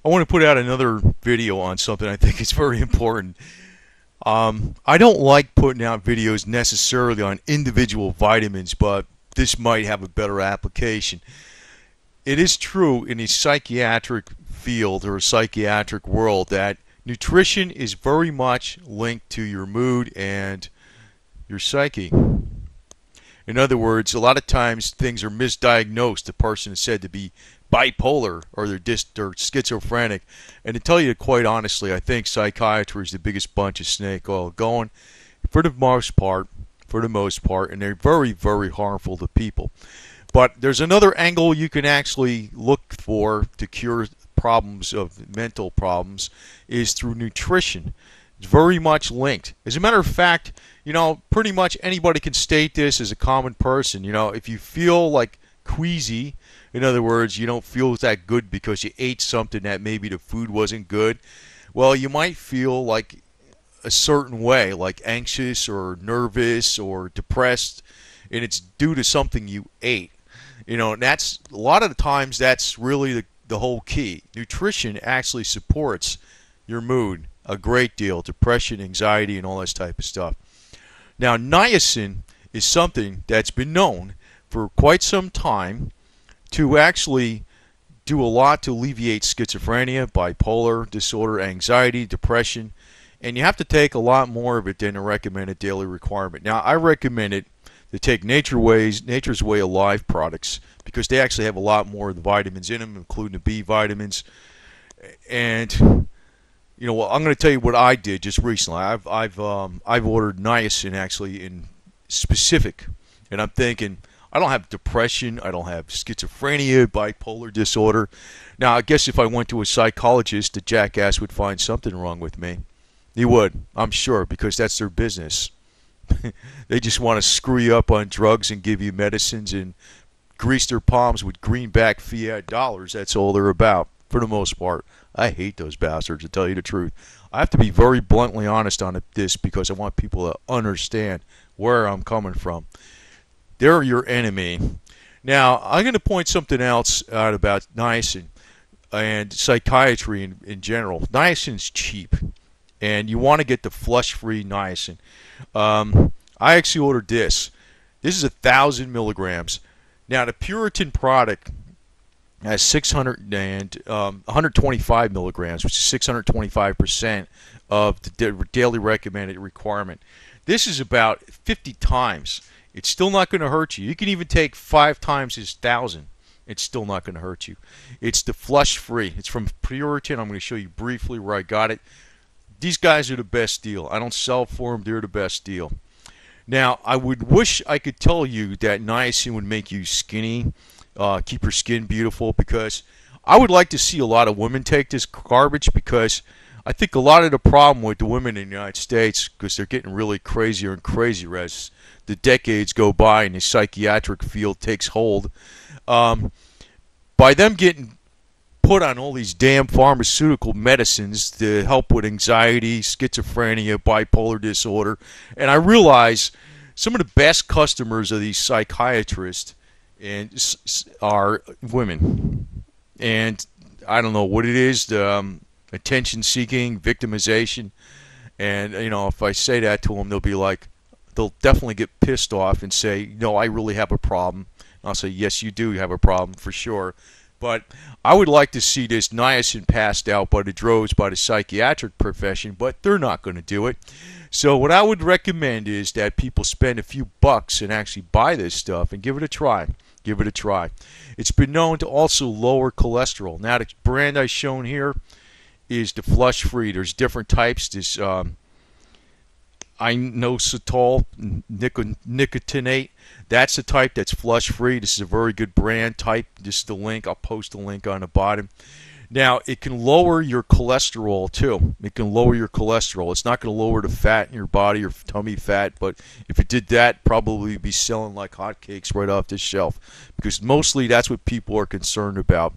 I want to put out another video on something I think is very important. I don't like putting out videos necessarily on individual vitamins, but this might have a better application. It is true in the psychiatric field or psychiatric world that nutrition is very much linked to your mood and your psyche. In other words, a lot of times things are misdiagnosed. The person is said to be bipolar or they're schizophrenic. And to tell you quite honestly, I think psychiatry is the biggest bunch of snake oil going for the most part, and they're very, very harmful to people. But there's another angle you can actually look for to cure problems of mental problems is through nutrition. It's very much linked. As a matter of fact, pretty much anybody can state this as a common person. If you feel like queasy, in other words, you don't feel that good because you ate something that maybe the food wasn't good, well, you might feel like a certain way, like anxious or nervous or depressed, and it's due to something you ate. And that's a lot of the times that's really the whole key. Nutrition actually supports your mood a great deal, depression, anxiety, and all this type of stuff. Now, niacin is something that's been known for quite some time to actually do a lot to alleviate schizophrenia, bipolar disorder, anxiety, depression, and you have to take a lot more of it than the recommended daily requirement. Now, I recommend it to take Nature's Way Alive products because they actually have a lot more of the vitamins in them, including the B vitamins. And well, I'm going to tell you what I did just recently. I've ordered niacin actually in specific, and I'm thinking I don't have depression, I don't have schizophrenia, bipolar disorder. Now, I guess if I went to a psychologist, the jackass would find something wrong with me. He would, I'm sure, because that's their business. They just want to screw you up on drugs and give you medicines and grease their palms with greenback fiat dollars. That's all they're about, for the most part. I hate those bastards, to tell you the truth. I have to be very bluntly honest on this because I want people to understand where I'm coming from. They're your enemy. Now, I'm going to point something else out about niacin and psychiatry in general. Niacin's cheap, and you want to get the flush-free niacin. I actually ordered this. This is 1,000 milligrams. Now, the Puritan product has 125 milligrams, which is 625% of the daily recommended requirement. This is about 50 times. It's still not going to hurt you. You can even take 5 times his 1,000. It's still not going to hurt you. It's the flush free. It's from Puritan. I'm going to show you briefly where I got it. These guys are the best deal. I don't sell for them. They're the best deal. Now, I would wish I could tell you that niacin would make you skinny, keep your skin beautiful, because I would like to see a lot of women take this garbage, because I think a lot of the problem with the women in the United States, because they're getting really crazier and crazier as the decades go by and the psychiatric field takes hold, by them getting put on all these damn pharmaceutical medicines to help with anxiety, schizophrenia, bipolar disorder. And I realize some of the best customers of these psychiatrists are women. And I don't know what it is, the attention-seeking, victimization. And, if I say that to them, they'll definitely get pissed off and say, no, I really have a problem. And I'll say, yes, you do have a problem for sure. But I would like to see this niacin passed out by the droves by the psychiatric profession, but they're not going to do it. So what I would recommend is that people spend a few bucks and actually buy this stuff and give it a try. Give it a try. It's been known to also lower cholesterol. Now, the brand I've shown here is the flush free. There's different types. This inositol nicotinate. That's the type that's flush free. This is a very good brand type. This is the link. I'll post the link on the bottom. Now, it can lower your cholesterol too. It can lower your cholesterol. It's not going to lower the fat in your body or tummy fat, but if it did that, probably be selling like hotcakes right off the shelf, because mostly that's what people are concerned about.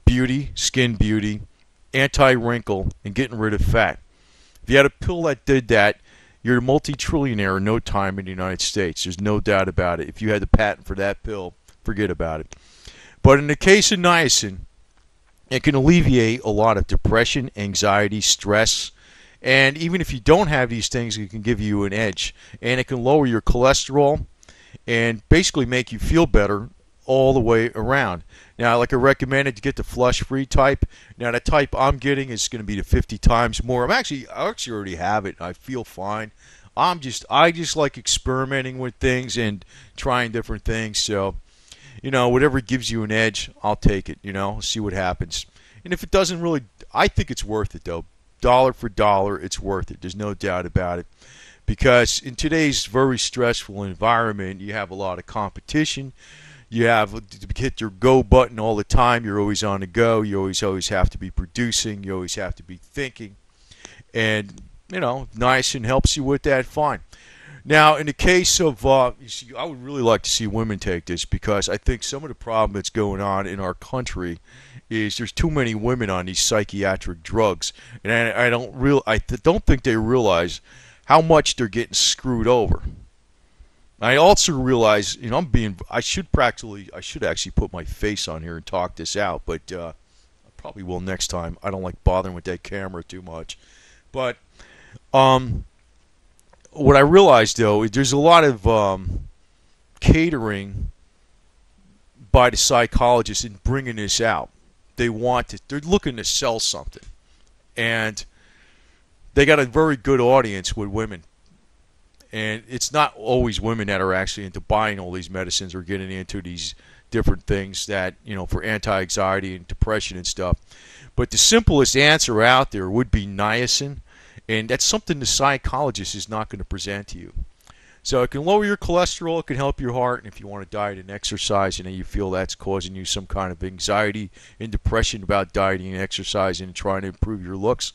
Beauty, skin beauty, anti-wrinkle, and getting rid of fat. If you had a pill that did that, you're a multi-trillionaire in no time in the United States. There's no doubt about it. If you had the patent for that pill, forget about it. But in the case of niacin, It can alleviate a lot of depression, anxiety, stress, and even if you don't have these things, it can give you an edge. And it can lower your cholesterol and basically make you feel better all the way around. Now, like I recommended to get the flush-free type. Now, the type I'm getting is going to be the 50 times more. I actually already have it. I feel fine. I just like experimenting with things and trying different things. So, whatever gives you an edge, I'll take it. See what happens. And if it doesn't really, I think it's worth it though. Dollar for dollar, it's worth it. There's no doubt about it. Because in today's very stressful environment, you have a lot of competition. You have to hit your go button all the time. You're always on the go. You always have to be producing. You always have to be thinking. And, niacin helps you with that, fine. Now, in the case of, you see, I would really like to see women take this because I think some of the problem that's going on in our country is there's too many women on these psychiatric drugs. And I don't think they realize how much they're getting screwed over. I also realize, I should actually put my face on here and talk this out, but I probably will next time. I don't like bothering with that camera too much. But what I realized, though, is there's a lot of catering by the psychologists in bringing this out. They're looking to sell something. And they got a very good audience with women. And it's not always women that are actually into buying all these medicines or getting into these different things that, for anti-anxiety and depression and stuff. But the simplest answer out there would be niacin. And that's something the psychologist is not going to present to you. So it can lower your cholesterol, it can help your heart, and if you want to diet and exercise and you feel that's causing you some kind of anxiety and depression about dieting and exercising and trying to improve your looks,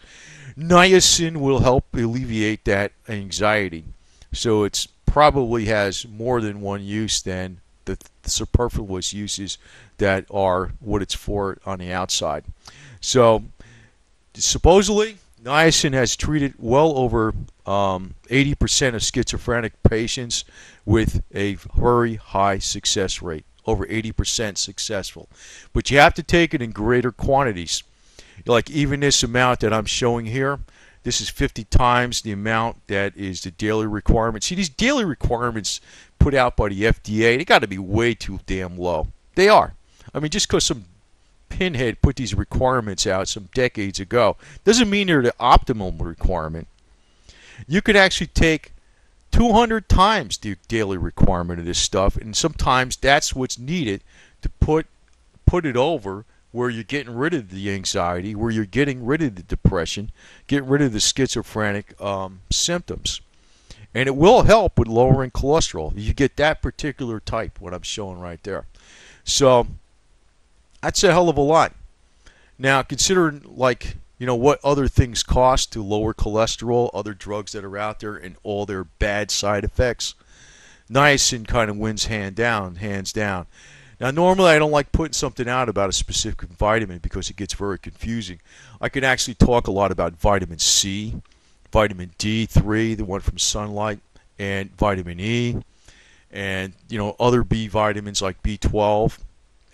niacin will help alleviate that anxiety. So it probably has more than one use than the superfluous uses that are what it's for on the outside. So supposedly, niacin has treated well over 80% of schizophrenic patients with a very high success rate, over 80% successful. But you have to take it in greater quantities. Like even this amount that I'm showing here, this is 50 times the amount that is the daily requirement. See, these daily requirements put out by the FDA, they got to be way too damn low. They are. I mean, just because some pinhead put these requirements out some decades ago doesn't mean they're the optimal requirement. You could actually take 200 times the daily requirement of this stuff, and sometimes that's what's needed to put it over where you're getting rid of the anxiety, where you're getting rid of the depression, getting rid of the schizophrenic symptoms. And it will help with lowering cholesterol. You get that particular type, what I'm showing right there. So that's a hell of a lot. Now, considering what other things cost to lower cholesterol, other drugs that are out there, and all their bad side effects, niacin kind of wins hands down. Now, normally I don't like putting something out about a specific vitamin because it gets very confusing. I can actually talk a lot about vitamin C, vitamin D3, the one from sunlight, and vitamin E, and other B vitamins like B12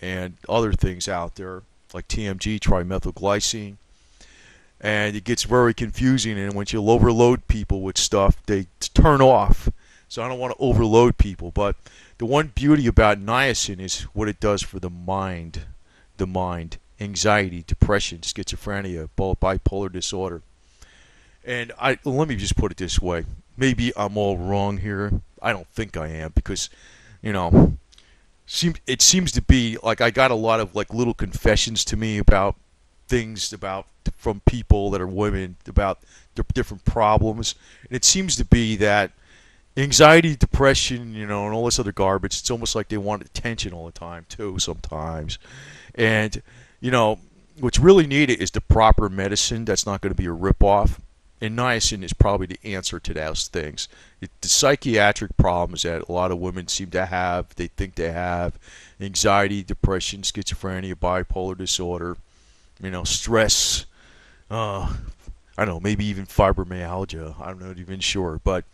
and other things out there like TMG, trimethylglycine. And it gets very confusing, and once you overload people with stuff, they turn off. So I don't want to overload people, but the one beauty about niacin is what it does for the mind, anxiety, depression, schizophrenia, bipolar disorder. And let me just put it this way. Maybe I'm all wrong here. I don't think I am because, it seems to be like I got a lot of little confessions to me about things from people that are women about their different problems. And it seems to be that anxiety, depression, and all this other garbage, it's almost like they want attention all the time too sometimes. And, what's really needed is the proper medicine that's not going to be a ripoff. And niacin is probably the answer to those things. The psychiatric problems that a lot of women seem to have, they think they have, anxiety, depression, schizophrenia, bipolar disorder, stress, I don't know, maybe even fibromyalgia. I'm not even sure. But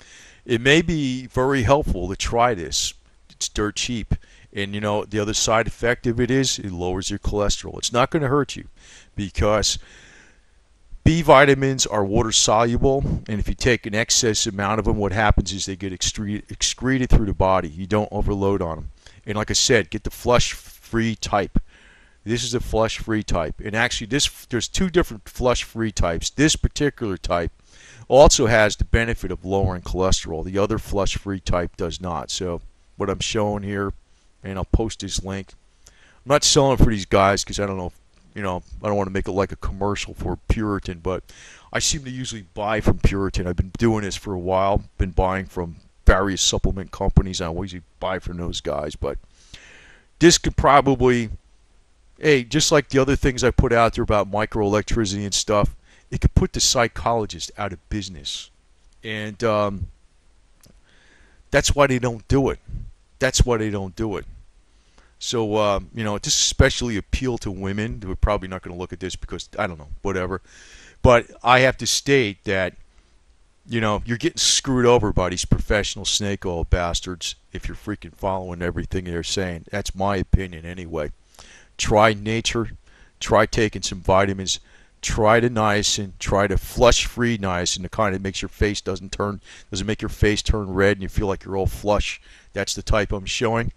it may be very helpful to try this. It's dirt cheap. And you know, the other side effect of it is it lowers your cholesterol. It's not going to hurt you because B vitamins are water soluble, and if you take an excess amount of them, what happens is they get excreted through the body. You don't overload on them. And like I said, get the flush-free type. This is a flush-free type. And actually, there's two different flush-free types. This particular type also has the benefit of lowering cholesterol. The other flush-free type does not. So what I'm showing here, and I'll post this link. I'm not selling for these guys because I don't know if, you know, I don't want to make it like a commercial for Puritan, but I seem to usually buy from Puritan. I've been doing this for a while, been buying from various supplement companies. I always buy from those guys, but this could probably, hey, just like the other things I put out there about microelectricity and stuff, it could put the psychologist out of business. And that's why they don't do it. That's why they don't do it. So, you know, this especially appeal to women. We're probably not going to look at this because, I don't know, whatever. But I have to state that, you know, you're getting screwed over by these professional snake oil bastards if you're freaking following everything they're saying. That's my opinion anyway. Try nature. Try taking some vitamins. Try the niacin. Try the flush-free niacin, the kind that makes your face doesn't make your face turn red and you feel like you're all flush. That's the type I'm showing.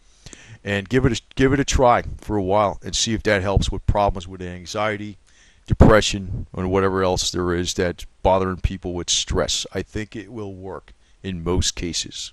And give it a try for a while and see if that helps with problems with anxiety, depression, or whatever else there is that's bothering people with stress. I think it will work in most cases.